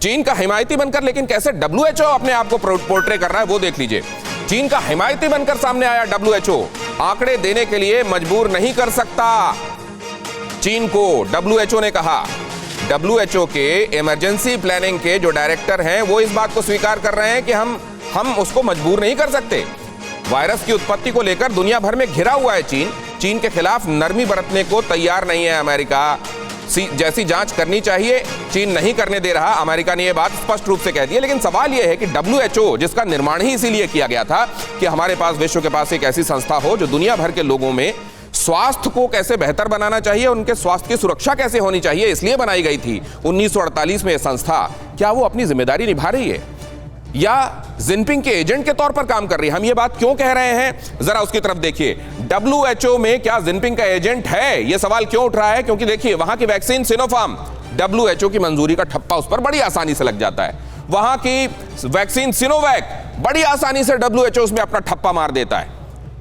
चीन का हिमायती बनकर, लेकिन कैसे डब्ल्यूएचओ अपने आप को पोर्ट्रे कर रहा है वो देख लीजिए। चीन का हिमायती बनकर सामने आया डब्ल्यूएचओ, आंकड़े देने के लिए मजबूर नहीं कर सकता चीन को, डब्ल्यूएचओ ने कहा। डब्ल्यूएचओ के इमरजेंसी प्लानिंग के जो डायरेक्टर हैं वो इस बात को स्वीकार कर रहे हैं कि हम उसको मजबूर नहीं कर सकते। वायरस की उत्पत्ति को लेकर दुनिया भर में घिरा हुआ है चीन। चीन के खिलाफ नरमी बरतने को तैयार नहीं है अमेरिका। जैसी जांच करनी चाहिए चीन नहीं करने दे रहा, अमेरिका ने यह बात स्पष्ट रूप से कह दी है। लेकिन सवाल यह है कि डब्ल्यूएचओ, जिसका निर्माण ही इसीलिए किया गया था कि हमारे पास, विश्व के पास एक ऐसी संस्था हो जो दुनिया भर के लोगों में स्वास्थ्य को कैसे बेहतर बनाना चाहिए, उनके स्वास्थ्य की सुरक्षा कैसे होनी चाहिए, इसलिए बनाई गई थी 1948 में यह संस्था, क्या वो अपनी जिम्मेदारी निभा रही है या जिनपिंग के एजेंट के तौर पर काम कर रही है? हम ये बात क्यों कह रहे हैं, जरा उसकी तरफ देखिए। डब्ल्यूएचओ में क्या जिनपिंग का एजेंट है, यह सवाल क्यों उठ रहा है? क्योंकि देखिए, वहां की वैक्सीन सिनोफार्म, डब्ल्यूएचओ की मंजूरी का ठप्पा उस पर बड़ी आसानी से लग जाता है। वहां की वैक्सीन सिनोवैक, बड़ी आसानी से डब्ल्यूएचओ उसमें अपना ठप्पा मार देता है।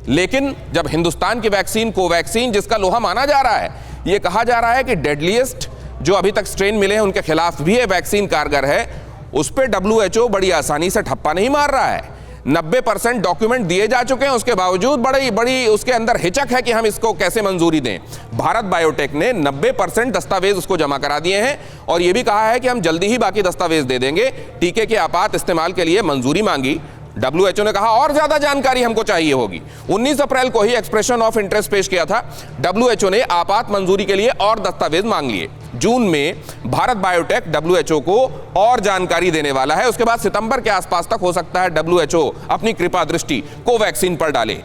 लेकिन जब हिंदुस्तान की वैक्सीन, कोवैक्सीन, जिसका लोहा माना जा रहा है, यह कहा जा रहा है कि डेडलीस्ट जो अभी तक स्ट्रेन मिले हैं उनके खिलाफ भी यह वैक्सीन कारगर है, उस पर डब्ल्यूएचओ बड़ी आसानी से ठप्पा नहीं मार रहा है। 90% डॉक्यूमेंट दिए जा चुके हैं, उसके बावजूद बड़ी उसके अंदर हिचक है कि हम इसको कैसे मंजूरी दें। भारत बायोटेक ने 90% दस्तावेज उसको जमा करा दिए हैं और यह भी कहा है कि हम जल्दी ही बाकी दस्तावेज दे देंगे। टीके के आपात इस्तेमाल के लिए मंजूरी मांगी। डब्ल्यूएचओ ने कहा और ज्यादा जानकारी हमको चाहिए होगी। 19 अप्रैल को ही एक्सप्रेशन ऑफ इंटरेस्ट पेश किया था। डब्ल्यूएचओ ने आपात मंजूरी के लिए और दस्तावेज मांग लिए। जून में भारत बायोटेक डब्ल्यूएचओ को और जानकारी देने वाला है। उसके बाद सितंबर के आसपास तक हो सकता है डब्ल्यूएचओ अपनी कृपा दृष्टि कोवैक्सीन पर डाले।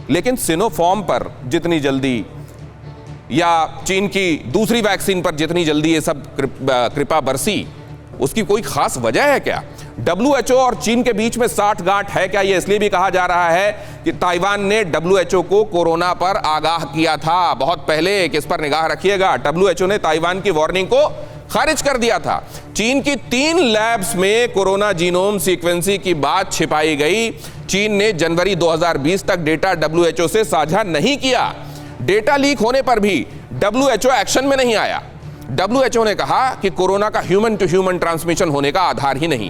लेकिन सिनोफार्म पर जितनी जल्दी या चीन की दूसरी वैक्सीन पर जितनी जल्दी ये सब कृपा बरसी, उसकी कोई खास वजह है क्या? डब्ल्यूएचओ और चीन के बीच में साठगांठ है क्या? यह इसलिए भी कहा जा रहा है कि ताइवान ने डब्ल्यूएचओ को कोरोना पर आगाह किया था बहुत पहले कि इस पर निगाह रखिएगा। डब्ल्यूएचओ ने ताइवान की वार्निंग को खारिज कर दिया था। चीन की 3 लैब्स में कोरोना जीनोम सीक्वेंसिंग की बात छिपाई गई। चीन ने जनवरी 2020 तक डेटा डब्ल्यूएचओ से साझा नहीं किया। डेटा लीक होने पर भी डब्ल्यूएचओ एक्शन में नहीं आया। डब्ल्यूएचओ ने कहा कि कोरोना का ह्यूमन टू ह्यूमन ट्रांसमिशन होने का आधार ही नहीं।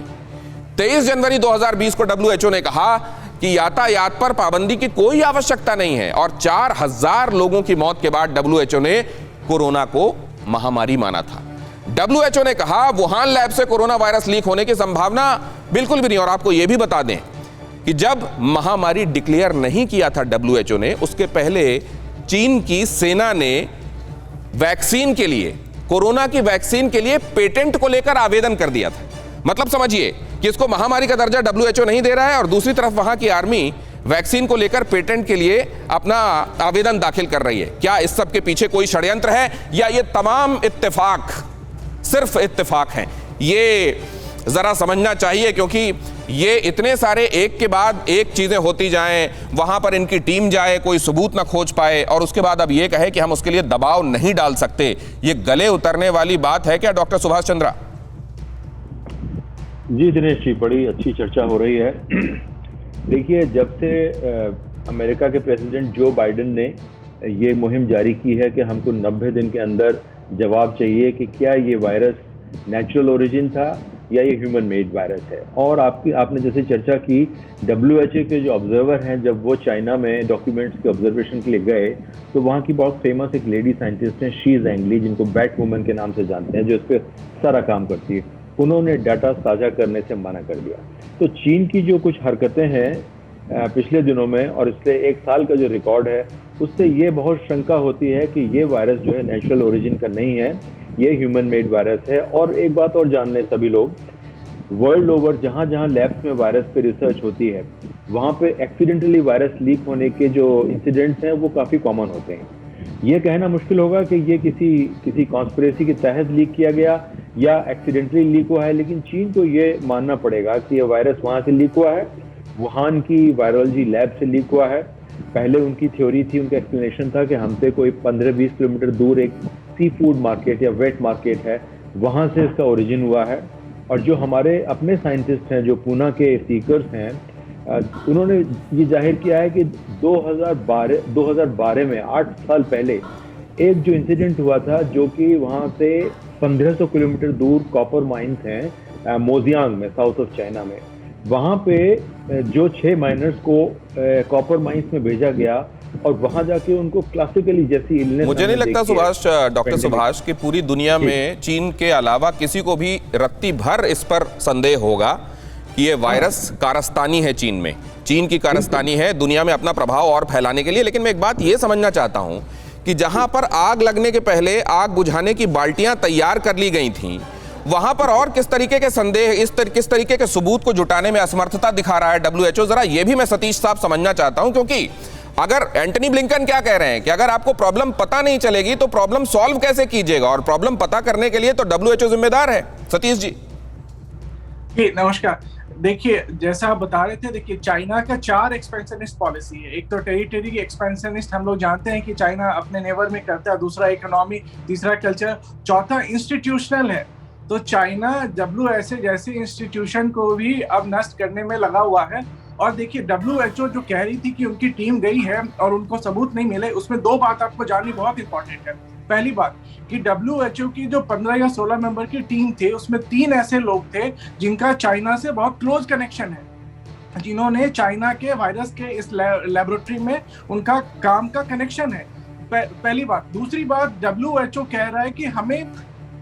23 जनवरी 2020 को डब्ल्यूएचओ ने कहा कि यातायात पर पाबंदी की कोई आवश्यकता नहीं है और 4000 लोगों की मौत के बाद डब्ल्यूएचओ ने कोरोना को महामारी माना था। डब्ल्यूएचओ ने कहा वुहान लैब से कोरोना वायरस लीक होने की संभावना बिल्कुल भी नहीं। और आपको यह भी बता दें कि जब महामारी डिक्लेयर नहीं किया था डब्ल्यूएचओ ने, उसके पहले चीन की सेना ने वैक्सीन के लिए, कोरोना की वैक्सीन के लिए पेटेंट को लेकर आवेदन कर दिया था। मतलब समझिए कि इसको महामारी का दर्जा डब्ल्यूएचओ नहीं दे रहा है और दूसरी तरफ वहां की आर्मी वैक्सीन को लेकर पेटेंट के लिए अपना आवेदन दाखिल कर रही है। क्या इस सब के पीछे कोई षड्यंत्र है या ये तमाम इत्तेफाक सिर्फ इत्तेफाक हैं? ये जरा समझना चाहिए, क्योंकि ये इतने सारे एक के बाद एक चीजें होती जाएं, वहां पर इनकी टीम जाए, कोई सबूत ना खोज पाए और उसके बाद अब ये कहे कि हम उसके लिए दबाव नहीं डाल सकते। ये गले उतरने वाली बात है क्या डॉक्टर सुभाष चंद्रा? जी दिनेश जी, बड़ी अच्छी चर्चा हो रही है। देखिए, जब से अमेरिका के प्रेसिडेंट जो बाइडेन ने ये मुहिम जारी की है कि हमको 90 दिन के अंदर जवाब चाहिए कि क्या ये वायरस नेचुरल ओरिजिन था या ये ह्यूमन मेड वायरस है। और आपने जैसे चर्चा की, डब्ल्यूएचओ के जो ऑब्जर्वर हैं, जब वो चाइना में डॉक्यूमेंट्स के ऑब्जर्वेशन के लिए गए तो वहाँ की बहुत फेमस एक लेडी साइंटिस्ट हैं, शी ज़ेंगली, जिनको बैट वुमन के नाम से जानते हैं, जो इस पर सारा काम करती है, उन्होंने डाटा साझा करने से मना कर दिया। तो चीन की जो कुछ हरकतें हैं पिछले दिनों में और इससे 1 साल का जो रिकॉर्ड है, उससे ये बहुत शंका होती है कि ये वायरस जो है नेचुरल ओरिजिन का नहीं है, ये ह्यूमन मेड वायरस है। और एक बात और जान लें सभी लोग, वर्ल्ड ओवर जहाँ जहाँ लैब्स में वायरस पे रिसर्च होती है, वहाँ पे एक्सीडेंटली वायरस लीक होने के जो इंसिडेंट्स हैं वो काफ़ी कॉमन होते हैं। ये कहना मुश्किल होगा कि ये किसी कॉन्स्पिरेसी के तहत लीक किया गया या एक्सीडेंटली लीक हुआ है, लेकिन चीन को ये मानना पड़ेगा कि ये वायरस वहाँ से लीक हुआ है, वुहान की वायरोलॉजी लैब से लीक हुआ है। पहले उनकी थ्योरी थी, उनका एक्सप्लेनेशन था कि हमसे कोई 15-20 किलोमीटर दूर एक सी फूड मार्केट या वेट मार्केट है, वहाँ से इसका ओरिजिन हुआ है। और जो हमारे अपने साइंटिस्ट हैं, जो पूना के सीकर्स हैं, उन्होंने ये जाहिर किया है कि 2012 में 8 साल पहले एक जो इंसिडेंट हुआ था, जो कि वहाँ से 1500 किलोमीटर दूर कॉपर माइंस हैं मोजियांग में, साउथ ऑफ चाइना में। वहां पे जो 6 माइनर्स को कॉपर माइंस में भेजा गया और वहां जाके उनको क्लासिकली जैसी इलनेस, मुझे नहीं लगता सुभाष, डॉक्टर सुभाष, कि पूरी दुनिया में चीन के अलावा किसी को भी रत्ती भर इस पर संदेह होगा कि ये वायरस कारस्तानी है चीन में, चीन की कारस्तानी है दुनिया में अपना प्रभाव और फैलाने के लिए। लेकिन मैं एक बात ये समझना चाहता हूं कि जहां पर आग लगने के पहले आग बुझाने की बाल्टियां तैयार कर ली गई थीं, वहां पर और किस तरीके के संदेह, किस तरीके के सबूत को जुटाने में असमर्थता दिखा रहा है डब्ल्यूएचओ, जरा ये भी मैं सतीश साहब समझना चाहता हूं। क्योंकि अगर एंटनी ब्लिंकन क्या कह रहे हैं कि अगर आपको प्रॉब्लम पता नहीं चलेगी तो प्रॉब्लम सॉल्व कैसे कीजिएगा, और प्रॉब्लम पता करने के लिए तो डब्ल्यूएचओ जिम्मेदार है। सतीश जी। नमस्कार। देखिए, जैसा आप बता रहे थे, देखिए चाइना का 4 एक्सपेंशनिस्ट पॉलिसी है। एक तो टेरिटरी की एक्सपेंशनिस्ट, हम लोग जानते हैं कि चाइना अपने नेबर में करता है, दूसरा इकोनॉमी, तीसरा कल्चर, चौथा इंस्टीट्यूशनल है। तो चाइना डब्ल्यूएचओ जैसे इंस्टीट्यूशन को भी अब नष्ट करने में लगा हुआ है। और देखिए, डब्ल्यूएचओ जो कह रही थी कि उनकी टीम गई है और उनको सबूत नहीं मिले, उसमें 2 बात आपको जाननी बहुत इंपॉर्टेंट है। पहली बात कि डब्ल्यूएचओ की जो 15 या 16 मेंबर की टीम थे, उसमें 3 ऐसे लोग थे जिनका चाइना से बहुत क्लोज कनेक्शन है, जिन्होंने चाइना के वायरस के इस लेबोरेटरी में उनका काम का कनेक्शन है। पहली बात। दूसरी बात, डब्ल्यूएचओ कह रहा है कि हमें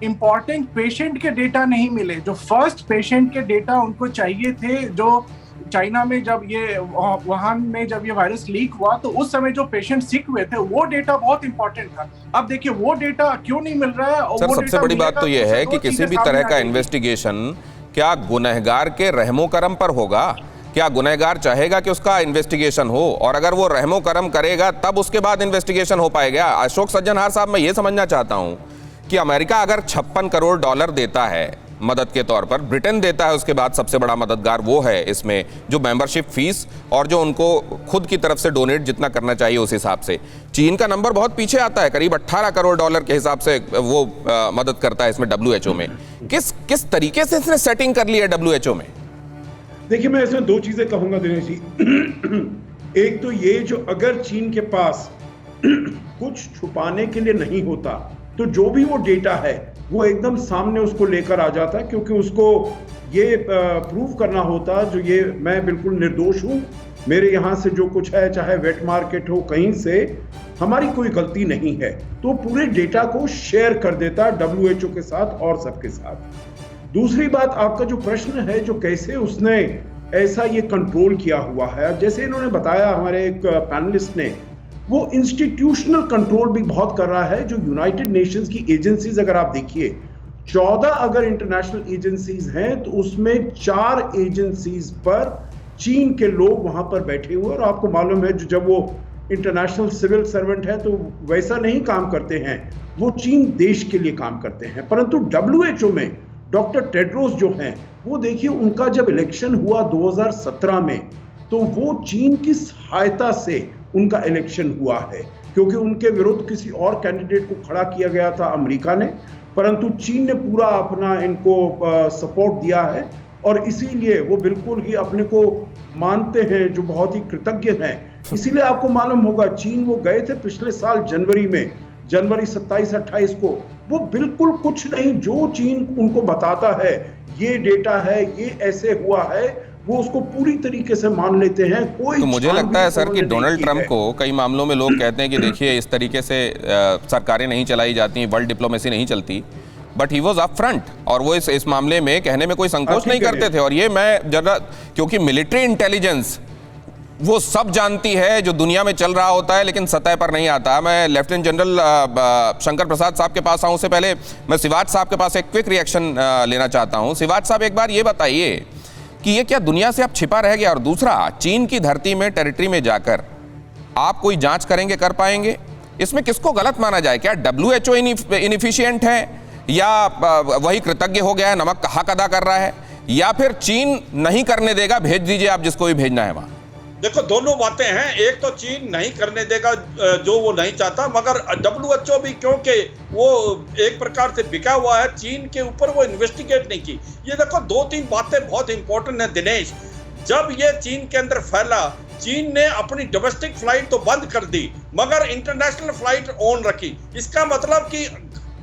इंपॉर्टेंट पेशेंट के डेटा नहीं मिले। जो फर्स्ट पेशेंट के डेटा उनको चाहिए थे, जो चाइना में जब ये वुहान में जब ये वायरस लीक हुआ, तो उस समय जो पेशेंट सिक हुए थे, वो डेटा बहुत इंपॉर्टेंट था। अब देखिए वो डेटा क्यों नहीं मिल रहा है। और सर, सबसे बड़ी बात तो ये है कि किसी भी तरह का इन्वेस्टिगेशन क्या गुनहगार के रहमो करम पर होगा? क्या गुनहगार चाहेगा कि उसका इन्वेस्टिगेशन हो? और अगर वो रहमो करम करेगा तब उसके बाद इन्वेस्टिगेशन हो पाएगा। अशोक सज्जनहार साहब, मैं ये समझना चाहता हूं कि अमेरिका अगर $56 करोड़ देता है मदद के तौर पर, ब्रिटेन देता है उसके बाद सबसे बड़ा मददगार वो है इसमें, जो मेंबरशिप फीस और जो उनको खुद की तरफ से डोनेट जितना करना चाहिए उस हिसाब से। चीन का नंबर बहुत पीछे आता है, करीब $18 करोड़ के हिसाब से वो मदद करता है इसमें डब्ल्यूएचओ में। किस तरीके से इसने सेटिंग कर ली है डब्ल्यूएचओ में? देखिए, मैं इसमें 2 चीजें कहूंगा दिनेश जी। एक तो ये, जो अगर चीन के पास कुछ छुपाने के लिए नहीं होता तो जो भी वो डेटा है वो एकदम सामने उसको लेकर आ जाता, क्योंकि उसको ये प्रूव करना होता जो ये मैं बिल्कुल निर्दोष हूं, मेरे यहां से जो कुछ है, चाहे वेट मार्केट हो, कहीं से हमारी कोई गलती नहीं है, तो पूरे डेटा को शेयर कर देता डब्ल्यूएचओ के साथ और सबके साथ। दूसरी बात, आपका जो प्रश्न है, जो कैसे उसने ऐसा ये कंट्रोल किया हुआ है, जैसे इन्होंने बताया हमारे एक पैनलिस्ट ने, वो इंस्टीट्यूशनल कंट्रोल भी बहुत कर रहा है। जो यूनाइटेड नेशंस की एजेंसीज अगर आप देखिए, 14 अगर इंटरनेशनल एजेंसीज हैं तो उसमें 4 एजेंसीज पर चीन के लोग वहां पर बैठे हुए। और आपको मालूम है, जब वो इंटरनेशनल सिविल सर्वेंट है तो वैसा नहीं काम करते हैं, वो चीन देश के लिए काम करते हैं। परंतु डब्ल्यूएचओ में डॉक्टर टेड्रोस जो हैं, वो देखिए, उनका जब इलेक्शन हुआ 2017 में, तो वो चीन की सहायता से उनका इलेक्शन हुआ है, क्योंकि उनके विरुद्ध किसी और कैंडिडेट को खड़ा किया गया था अमेरिका ने, परंतु चीन ने पूरा अपना इनको सपोर्ट दिया है। और इसीलिए वो बिल्कुल ही अपने को मानते हैं, जो बहुत ही कृतज्ञ हैं। इसीलिए आपको मालूम होगा, चीन वो गए थे पिछले साल जनवरी में, जनवरी 27-28 को, वो बिल्कुल कुछ नहीं, जो चीन उनको बताता है, ये डेटा है, ये ऐसे हुआ है, वो उसको पूरी तरीके से मान लेते हैं। कोई तो मुझे लगता है सर कि डोनाल्ड ट्रंप को कई मामलों में लोग कहते हैं कि देखिए, इस तरीके से सरकारें नहीं चलाई जाती, वर्ल्ड डिप्लोमेसी नहीं चलती, but he was up front, और वो इस मामले में कहने में कोई संकोच नहीं करते थे। और ये मैं जरा, क्योंकि मिलिट्री इंटेलिजेंस वो सब जानती है जो दुनिया में चल रहा होता है, लेकिन सतह पर नहीं आता। मैं लेफ्टिनेंट जनरल शंकर प्रसाद साहब के पास आऊं, उससे पहले मैं सिवाज साहब के पास एक क्विक रिएक्शन लेना चाहता हूं। सिवाज साहब, एक बार ये बताइए कि ये क्या दुनिया से अब छिपा रह गया? और दूसरा, चीन की धरती में, टेरिटरी में जाकर आप कोई जांच करेंगे, कर पाएंगे? इसमें किसको गलत माना जाए? क्या डब्ल्यूएचओ इनएफिशिएंट है, या वही कृतज्ञ हो गया है, नमक का हक अदा कर रहा है, या फिर चीन नहीं करने देगा, भेज दीजिए आप जिसको भी भेजना है वहां? देखो, दोनों बातें हैं। एक तो चीन नहीं करने देगा जो वो नहीं चाहता, मगर डब्ल्यूएचओ भी, क्योंकि वो एक प्रकार से बिका हुआ है, चीन के ऊपर वो इन्वेस्टिगेट नहीं की। ये देखो, 2-3 बातें बहुत इंपॉर्टेंट है दिनेश। जब ये चीन के अंदर फैला, चीन ने अपनी डोमेस्टिक फ्लाइट तो बंद कर दी, मगर इंटरनेशनल फ्लाइट ऑन रखी। इसका मतलब कि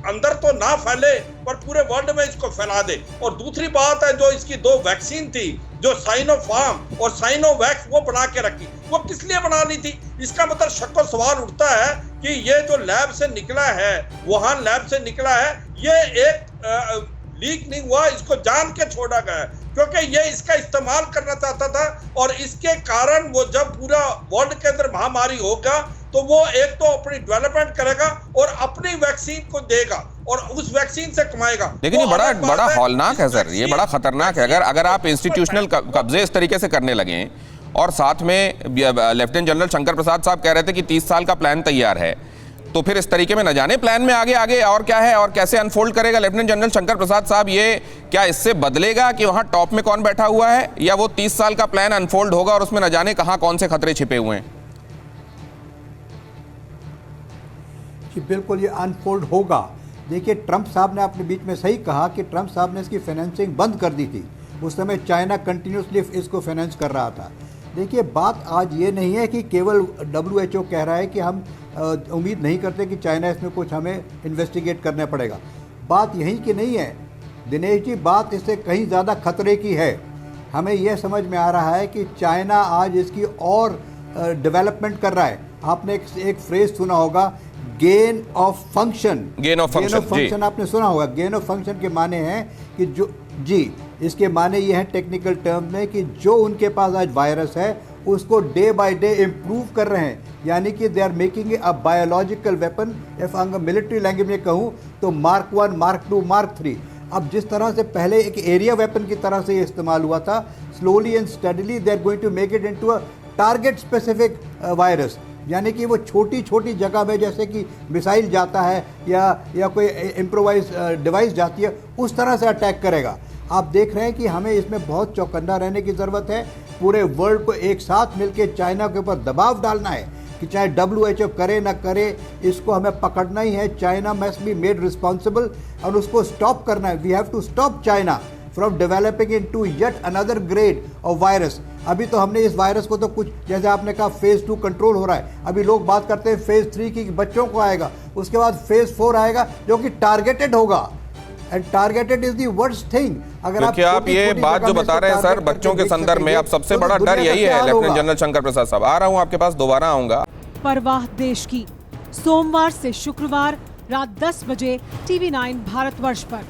अंदर तो ना फैले पर पूरे वर्ल्ड में इसको फैला दे। और दूसरी बात है, जो इसकी 2 वैक्सीन थी, जो साइनोफार्म और साइनोवैक्स वो बना के रखी, वो किस लिए बना ली थी? इसका मतलब शक और सवाल उठता है कि ये जो लैब से निकला है, वुहान लैब से निकला है, ये एक लीक नहीं हुआ, इसको जान के छोड़ा गया है, क्योंकि ये इसका इस्तेमाल करना चाहता था। और इसके कारण वो जब पूरा वर्ल्ड के अंदर महामारी होगा तो वो एक तो अपनी डेवलपमेंट करेगा और अपनी वैक्सीन को देगा और उस वैक्सीन से कमाएगा। लेकिन ये बड़ा हौलनाक है सर, ये बड़ा खतरनाक है। अगर आप इंस्टीट्यूशनल कब्जे इस तरीके से करने लगे, और साथ में लेफ्टिनेंट जनरल शंकर प्रसाद साहब कह रहे थे कि 30 साल का प्लान तैयार है, तो फिर इस तरीके में न जाने प्लान में आगे और क्या है और कैसे अनफोल्ड करेगा लेफ्टिनेंट जनरल शंकर प्रसाद साहब। ये क्या इससे बदलेगा कि वहां टॉप में कौन बैठा हुआ है, या वो 30 साल का प्लान अनफोल्ड होगा और उसमें न जाने कहां कौन से खतरे छिपे हुए हैं? कि बिल्कुल ये अनफोल्ड होगा। देखिए, ट्रंप साहब ने अपने बीच में सही कहा कि ट्रंप साहब ने इसकी फाइनेंसिंग बंद कर दी थी। उस समय चाइना कंटिन्यूसली इसको फाइनेंस कर रहा था। देखिए, बात आज ये नहीं है कि केवल WHO कह रहा है कि हम उम्मीद नहीं करते कि चाइना इसमें कुछ हमें इन्वेस्टिगेट करना पड़ेगा। बात यही की नहीं है दिनेश जी, बात इससे कहीं ज़्यादा खतरे की है। हमें यह समझ में आ रहा है कि चाइना आज इसकी और डेवलपमेंट कर रहा है। आपने एक फ्रेज सुना होगा, gain of function. Gain of function आपने सुना होगा। गेन ऑफ फंक्शन के माने हैं कि जो इसके माने ये हैं टेक्निकल टर्म में कि जो उनके पास आज वायरस है उसको डे बाय डे इम्प्रूव कर रहे हैं, यानी कि they are making a biological weapon. If military language में कहूँ तो Mark 1, Mark 2, Mark 3। अब जिस तरह से पहले एक एरिया वेपन की तरह से इस्तेमाल हुआ था, slowly and steadily they are going to make it into a target specific virus, यानी कि वो छोटी छोटी जगह में जैसे कि मिसाइल जाता है या कोई इम्प्रोवाइज डिवाइस जाती है, उस तरह से अटैक करेगा। आप देख रहे हैं कि हमें इसमें बहुत चौकन्ना रहने की ज़रूरत है। पूरे वर्ल्ड को एक साथ मिलकर चाइना के ऊपर दबाव डालना है कि चाहे WHO करे ना करे, इसको हमें पकड़ना ही है। China must be made responsible और उसको स्टॉप करना है। We have to stop China from developing into yet another grade of virus. अभी तो हमने इस वायरस को तो कुछ, जैसे आपने कहा, फेज़ 2 कंट्रोल हो रहा है। अभी लोग बात करते हैं फेज़ 3 की, बच्चों को आएगा, उसके बाद फेज़ 4 आएगा जो कि टारगेटेड होगा। And targeted is the worst thing. अगर आप ये बात जो बता रहे हैं सर बच्चों के संदर्भ में, अब सबसे बड़ा डर यही है लेफ्टिनेंट जनरल शंकर प्रसाद साहब। आ रहा हूं आपके पास, दोबारा आऊंगा। परवाह देश की, सोमवार से शुक्रवार रात 10 बजे TV9 भारतवर्ष पर।